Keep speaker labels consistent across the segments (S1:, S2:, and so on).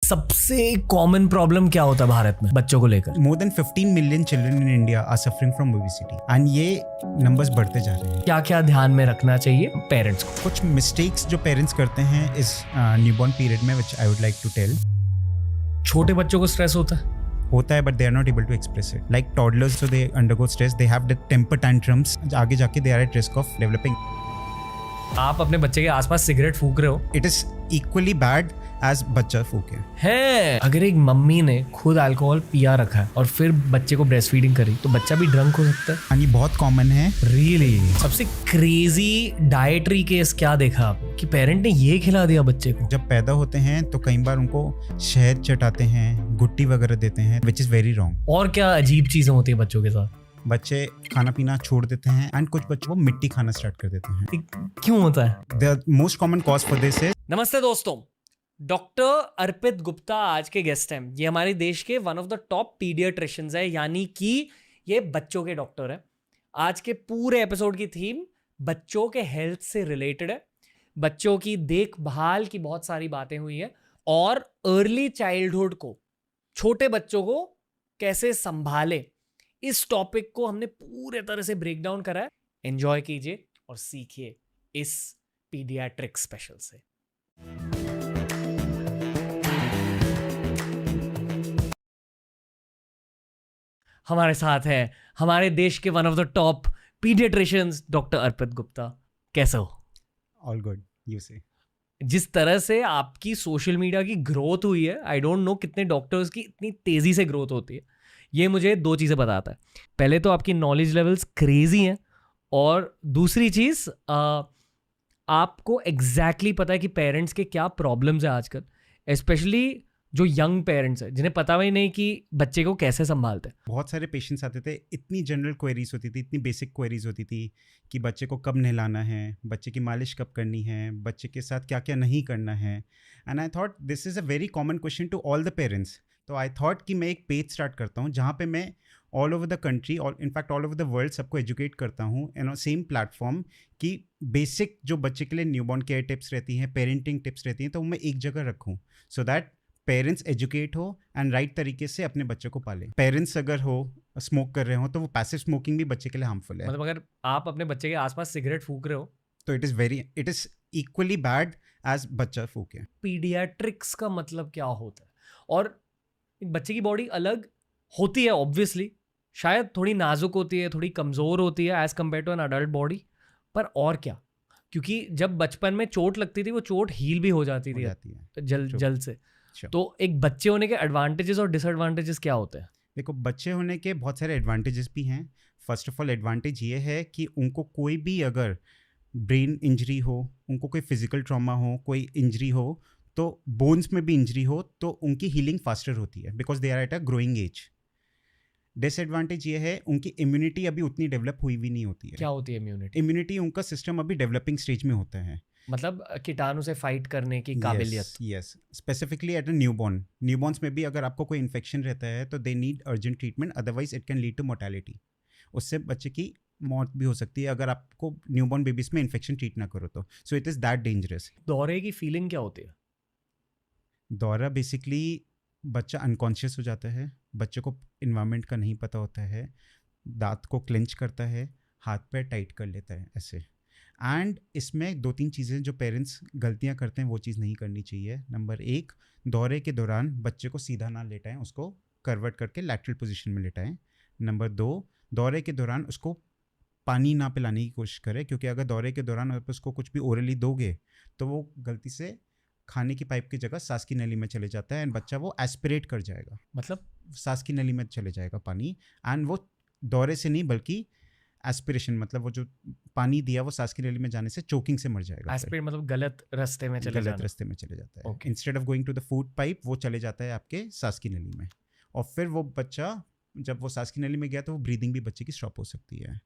S1: सबसे common problem क्या होता है भारत में बच्चों को लेकर?
S2: More than 15 million children in India are suffering from obesity and ये नंबर्स बढ़ते जा रहे हैं।
S1: क्या क्या ध्यान में रखना चाहिए पेरेंट्स को?
S2: कुछ मिस्टेक्स जो पेरेंट्स करते हैं इस न्यूबॉर्न पीरियड में which I would like to tell.
S1: छोटे बच्चों को स्ट्रेस होता है
S2: but they are not able to express it like toddlers, so they undergo stress, they have the temper tantrums, आगे जाके they are at risk of developing.
S1: आप अपने बच्चे के आसपास सिगरेट फूंक रहे हो,
S2: it is equally bad as बच्चा फूके
S1: है। अगर एक मम्मी ने खुद अल्कोहल पिया रखा है और फिर बच्चे को ब्रेस्ट फीडिंग करी तो बच्चा भी ड्रंक हो सकता है।
S2: एंड ये बहुत कॉमन है।
S1: रियली सबसे क्रेजी डाइटरी केस क्या देखा आप कि पेरेंट ने ये खिला दिया बच्चे को?
S2: जब पैदा होते हैं तो कई बार उनको शहद चटाते हैं, गुट्टी वगैरह देते हैं, विच इज वेरी रॉन्ग।
S1: और क्या अजीब चीजें होती है बच्चों के साथ?
S2: बच्चे खाना पीना छोड़ देते हैं एंड कुछ बच्चों को मिट्टी खाना स्टार्ट कर देते हैं।
S1: क्यों होता है?
S2: The most common cause for this is.
S1: नमस्ते दोस्तों, डॉक्टर अर्पित गुप्ता आज के गेस्ट हैं। ये हमारे देश के one of the top paediatricians है, यानी कि ये बच्चों के डॉक्टर है। आज के पूरे एपिसोड की थीम बच्चों के हेल्थ से रिलेटेड है। बच्चों की देखभाल की बहुत सारी बातें हुई हैं और अर्ली चाइल्डहुड को, छोटे बच्चों को कैसे संभाले, इस टॉपिक को हमने पूरे तरह से ब्रेक डाउन करा है। एंजॉय कीजिए और सीखिए इस पीडियाट्रिक स्पेशल से। हमारे साथ है हमारे देश के one of the top paediatricians doctor Arpit Gupta. कैसे हो?
S2: ऑल गुड, यू से।
S1: जिस तरह से आपकी सोशल मीडिया की ग्रोथ हुई है, आई डोंट नो कितने डॉक्टर्स की इतनी तेजी से ग्रोथ होती है। ये मुझे दो चीज़ें बताता है। पहले तो आपकी नॉलेज लेवल्स क्रेजी हैं और दूसरी चीज़ आपको एग्जैक्टली पता है कि पेरेंट्स के क्या प्रॉब्लम्स हैं आजकल, स्पेशली जो यंग पेरेंट्स हैं जिन्हें पता भी नहीं कि बच्चे को कैसे संभालते हैं।
S2: बहुत सारे पेशेंट्स आते थे, इतनी जनरल क्वेरीज होती थी, इतनी बेसिक क्वेरीज होती थी कि बच्चे को कब नहलाना है, बच्चे की मालिश कब करनी है, बच्चे के साथ क्या क्या नहीं करना है। And I thought this is a very common question to all the parents. तो आई थॉट कि मैं एक पेज स्टार्ट करता हूँ जहाँ पे मैं ऑल ओवर द कंट्री और in fact all over the world सबको एजुकेट करता हूँ इन सेम प्लेटफॉर्म कि बेसिक जो बच्चे के लिए न्यूबॉर्न केयर टिप्स रहती हैं, पेरेंटिंग टिप्स रहती हैं, तो मैं एक जगह रखूँ सो दैट पेरेंट्स एजुकेट हो एंड राइट तरीके से अपने बच्चे को पालें। पेरेंट्स अगर हो स्मोक कर रहे हो तो वो पैसिव स्मोकिंग भी बच्चे के लिए हार्मफुल है।
S1: मतलब अगर आप अपने बच्चे के आसपास सिगरेट फूंक रहे हो
S2: तो it is equally bad as बच्चा फूके।
S1: पीडियाट्रिक्स का मतलब क्या होता है? और एक बच्चे की बॉडी अलग होती है ऑब्वियसली, शायद थोड़ी नाजुक होती है, थोड़ी कमज़ोर होती है as compare to an adult body, पर और क्या? क्योंकि जब बचपन में चोट लगती थी वो चोट हील भी हो जाती थी जल्द से। तो एक बच्चे होने के एडवांटेजेस और डिसएडवांटेजेस क्या होते हैं?
S2: देखो, बच्चे होने के बहुत सारे एडवांटेजेस भी हैं। फर्स्ट ऑफ ऑल एडवांटेज ये है कि उनको कोई भी अगर ब्रेन इंजरी हो, उनको कोई फिजिकल ट्रॉमा हो, कोई इंजरी हो, तो बोन्स में भी इंजरी हो तो उनकी हीलिंग फास्टर होती है because they are at a growing age. Disadvantage ये है उनकी इम्यूनिटी अभी उतनी डेवलप हुई भी नहीं होती है।
S1: क्या होती है इम्यूनिटी?
S2: इम्यूनिटी उनका सिस्टम अभी डेवलपिंग स्टेज में होता है,
S1: मतलब कीटाणु से फाइट करने की काबिलियत।
S2: Yes, specifically at a newborns में भी अगर आपको कोई इन्फेक्शन रहता है तो they need urgent treatment, otherwise it can lead to mortality. उससे बच्चे की मौत भी हो सकती है अगर आपको न्यूबॉर्न बेबीज में इन्फेक्शन ट्रीट ना करो तो। So it is that dangerous.
S1: दौरे की फीलिंग क्या होती है?
S2: दौरा बेसिकली बच्चा अनकॉन्शियस हो जाता है, बच्चे को इन्वायरमेंट का नहीं पता होता है, दांत को क्लेंच करता है, हाथ पैर टाइट कर लेता है ऐसे। एंड इसमें दो तीन चीज़ें जो पेरेंट्स गलतियां करते हैं वो चीज़ नहीं करनी चाहिए। नंबर एक, दौरे के दौरान बच्चे को सीधा ना लेटाएं, उसको करवट करके लैटरल पोजीशन में लेटाएं। नंबर दो, दौरे के दौरान उसको पानी ना पिलाने की कोशिश करें, क्योंकि अगर दौरे के दौरान आप उसको कुछ भी ओरली दोगे तो वो गलती से खाने की पाइप की जगह सांस की नली में चले जाता है एंड बच्चा वो एस्पिरेट कर जाएगा, मतलब सांस की नली में चले जाएगा पानी। एंड वो दौरे से नहीं बल्कि एस्पिरेशन, मतलब वो जो पानी दिया वो सांस की नली में जाने से चोकिंग से मर जाएगा।
S1: एस्पिरेट मतलब गलत रास्ते में चले
S2: जाता है। Instead of going to the food pipe वो चले जाता है आपके सांस की नली में, और फिर वो बच्चा जब वो सांस की नली में गया तो वो ब्रीदिंग भी बच्चे की स्टॉप हो सकती है।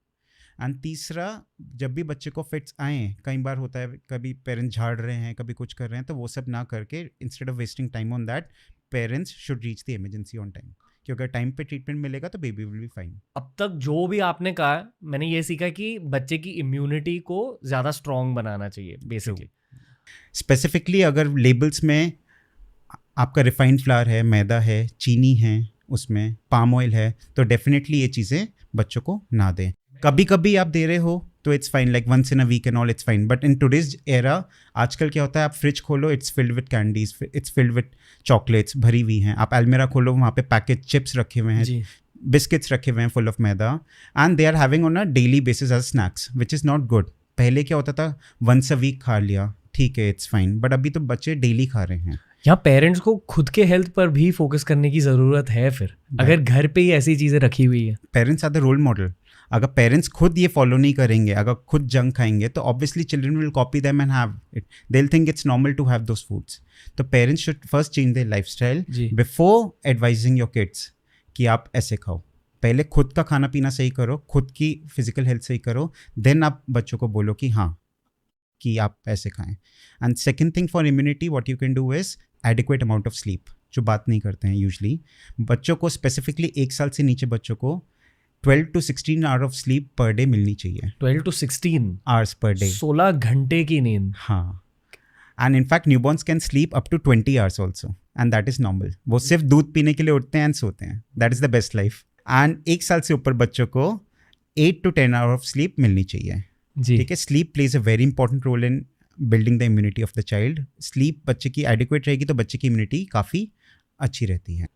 S2: एंड तीसरा, जब भी बच्चे को फिट्स आए, कई बार होता है कभी पेरेंट्स झाड़ रहे हैं, कभी कुछ कर रहे हैं, तो वो सब ना करके instead of wasting time on that, parents should reach the emergency on time, क्योंकि अगर टाइम पे ट्रीटमेंट मिलेगा तो बेबी विल बी फाइन।
S1: अब तक जो भी आपने कहा, मैंने ये सीखा कि बच्चे की इम्यूनिटी को ज़्यादा स्ट्रॉन्ग बनाना चाहिए बेसिकली।
S2: स्पेसिफिकली अगर लेबल्स में आपका रिफाइंड फ्लावर है, मैदा है, चीनी है, उसमें पाम ऑयल है, तो डेफिनेटली ये चीज़ें बच्चों को ना दें. कभी कभी आप दे रहे हो तो it's fine, like once in a week and all it's fine, but in today's era आजकल क्या होता है, आप फ्रिज खोलो, it's filled with candies, it's filled with chocolates भरी हुई हैं. आप अलमीरा खोलो, वहाँ पे पैकेट चिप्स रखे हुए हैं, बिस्किट्स रखे हुए हैं full of maida, and they are having on a daily basis as snacks, which is not good. पहले क्या होता था, वंस अ वीक खा लिया, ठीक है, इट्स फाइन, बट अभी तो बच्चे डेली खा रहे हैं.
S1: यहाँ पेरेंट्स को खुद के हेल्थ पर भी फोकस करने की ज़रूरत है फिर, अगर घर पे ही ऐसी चीज़ें रखी हुई है.
S2: Parents are the role model. अगर पेरेंट्स खुद ये फॉलो नहीं करेंगे, अगर खुद जंक खाएंगे, तो obviously children will copy them and have it. They will think it's normal to have those foods. तो parents should first change their lifestyle before advising your kids कि आप ऐसे खाओ. पहले खुद का खाना पीना सही करो, खुद की फिजिकल हेल्थ सही करो, देन आप बच्चों को बोलो कि हाँ, कि आप ऐसे खाएं. And second thing for immunity what you can do is adequate amount of sleep, जो बात नहीं करते हैं यूजली. बच्चों को स्पेसिफिकली 1 साल से नीचे बच्चों को 12 to 16 hour of sleep per day मिलनी चाहिए.
S1: 12 to 16
S2: आवर्स पर डे,
S1: 16 घंटे की नींद.
S2: हाँ. And in fact newborns can sleep up to 20 hours also, and that is normal. वो सिर्फ दूध पीने के लिए उठते हैं एंड सोते हैं. That is the best life. And 1 साल से ऊपर बच्चों को 8 to 10 आवर ऑफ स्लीप मिलनी चाहिए. ठीक है. Sleep plays a very important role in building the immunity of the child. Sleep बच्चे की एडिक्वेट रहेगी तो बच्चे की इम्यूनिटी काफ़ी अच्छी रहती है.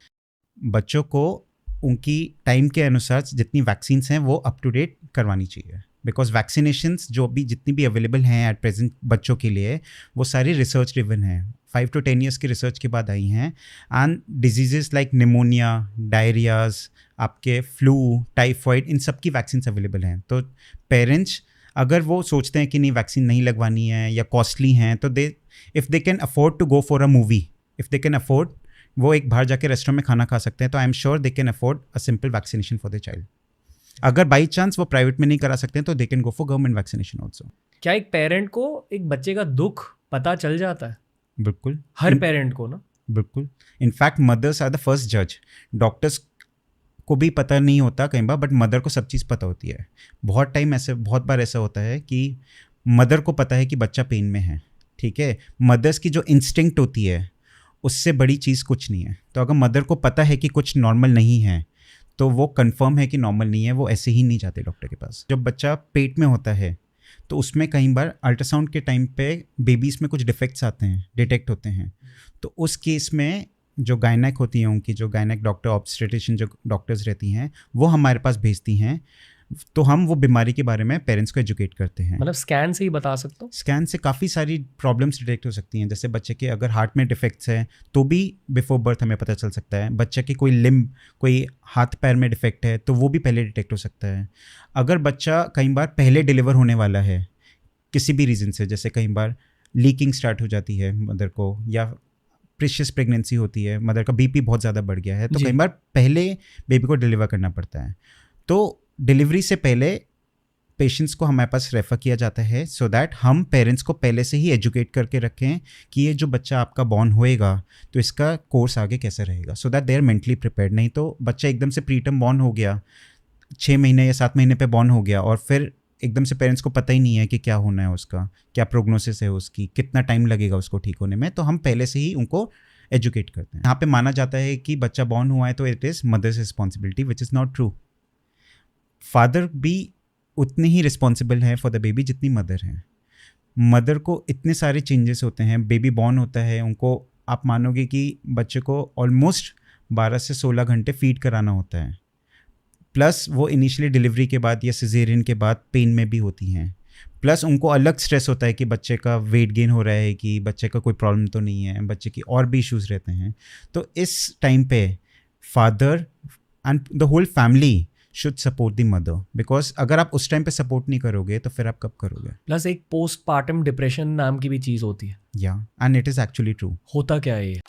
S2: बच्चों को उनकी टाइम के अनुसार जितनी वैक्सीन्स हैं वो अप टू डेट करवानी चाहिए, बिकॉज वैक्सीनेशंस जो भी जितनी भी अवेलेबल हैं एट प्रेजेंट बच्चों के लिए, वो सारी रिसर्च ड्रिवन हैं. 5 to 10 ईयर्स की रिसर्च के बाद आई हैं. एंड डिजीजेस लाइक निमोनिया, डायरियाज, आपके फ्लू, टाइफॉइड, इन सब की वैक्सीन अवेलेबल हैं. तो पेरेंट्स अगर वो सोचते हैं कि नहीं वैक्सीन नहीं लगवानी है या कॉस्टली हैं, तो they if they can afford to go for a movie, if they can afford, वो एक बाहर जाके रेस्टोरेंट में खाना खा सकते हैं, तो I am sure they can afford a simple vaccination for the child. अगर बाई चांस वो प्राइवेट में नहीं करा सकते हैं तो they can go for government vaccination also.
S1: क्या एक पेरेंट को एक बच्चे का दुख पता चल जाता है?
S2: बिल्कुल,
S1: हर पेरेंट को ना.
S2: बिल्कुल. In fact mothers are the first जज. डॉक्टर्स को भी पता नहीं होता कई बार, बट मदर को सब चीज़ पता होती है. बहुत बार ऐसा होता है कि मदर को पता है कि बच्चा पेन में है. ठीक है. मदर्स की जो इंस्टिंक्ट होती है उससे बड़ी चीज़ कुछ नहीं है. तो अगर मदर को पता है कि कुछ नॉर्मल नहीं है, तो वो कंफर्म है कि नॉर्मल नहीं है, वो ऐसे ही नहीं जाते डॉक्टर के पास. जब बच्चा पेट में होता है तो उसमें कई बार अल्ट्रासाउंड के टाइम पे बेबीज़ में कुछ डिफेक्ट्स आते हैं, डिटेक्ट होते हैं. तो उस केस में जो गायनेक होती हैं, उनकी जो गायनेक डॉक्टर, ऑब्स्टेट्रिशियन जो डॉक्टर्स रहती हैं, वो हमारे पास भेजती हैं. तो हम वो बीमारी के बारे में पेरेंट्स को एजुकेट करते हैं.
S1: मतलब स्कैन से ही बता सकते हो?
S2: स्कैन से काफ़ी सारी प्रॉब्लम्स डिटेक्ट हो सकती हैं. जैसे बच्चे के अगर हार्ट में डिफेक्ट्स हैं तो भी बिफोर बर्थ हमें पता चल सकता है. बच्चे के कोई लिम्ब, कोई हाथ पैर में डिफेक्ट है तो वो भी पहले डिटेक्ट हो सकता है. अगर बच्चा कई बार पहले डिलीवर होने वाला है किसी भी रीज़न से, जैसे कई बार लीकिंग स्टार्ट हो जाती है मदर को, या प्रीशियस प्रेगनेंसी होती है, मदर का बीपी बहुत ज़्यादा बढ़ गया है, तो कई बार पहले बेबी को डिलीवर करना पड़ता है. तो डिलीवरी से पहले पेशेंट्स को हमारे पास रेफ़र किया जाता है, सो दैट हम पेरेंट्स को पहले से ही एजुकेट करके रखें कि ये जो बच्चा आपका बॉर्न होएगा तो इसका कोर्स आगे कैसे रहेगा, so that they are mentally prepared. नहीं तो बच्चा एकदम से प्रीटर्म बॉर्न हो गया, 6 महीने या 7 महीने पे बॉर्न हो गया, और फिर एकदम से पेरेंट्स को पता ही नहीं है कि क्या होना है उसका, क्या प्रोग्नोसिस है उसकी, कितना टाइम लगेगा उसको ठीक होने में. तो हम पहले से ही उनको एजुकेट करते हैं. यहाँ पे माना जाता है कि बच्चा बॉर्न हुआ है तो it is mother's responsibility, which is not true. Father भी उतने ही रिस्पॉन्सिबल हैं फॉर द बेबी जितनी मदर हैं. मदर को इतने सारे चेंजेस होते हैं, बेबी बॉर्न होता है, उनको आप मानोगे कि बच्चे को ऑलमोस्ट 12 से 16 घंटे फीड कराना होता है. प्लस वो इनिशियली डिलीवरी के बाद या सिजेरियन के बाद पेन में भी होती हैं. प्लस उनको अलग स्ट्रेस होता है कि बच्चे का वेट गेन हो रहा है, कि बच्चे का कोई प्रॉब्लम तो नहीं है, बच्चे की और भी इश्यूज़ रहते हैं. तो इस टाइम पे father and the whole family should support the mother, because अगर आप उस टाइम पे सपोर्ट नहीं करोगे तो फिर आप कब करोगे.
S1: प्लस एक पोस्टपार्टम डिप्रेशन नाम की भी चीज़ होती है.
S2: या and it is actually true.
S1: होता क्या है ये?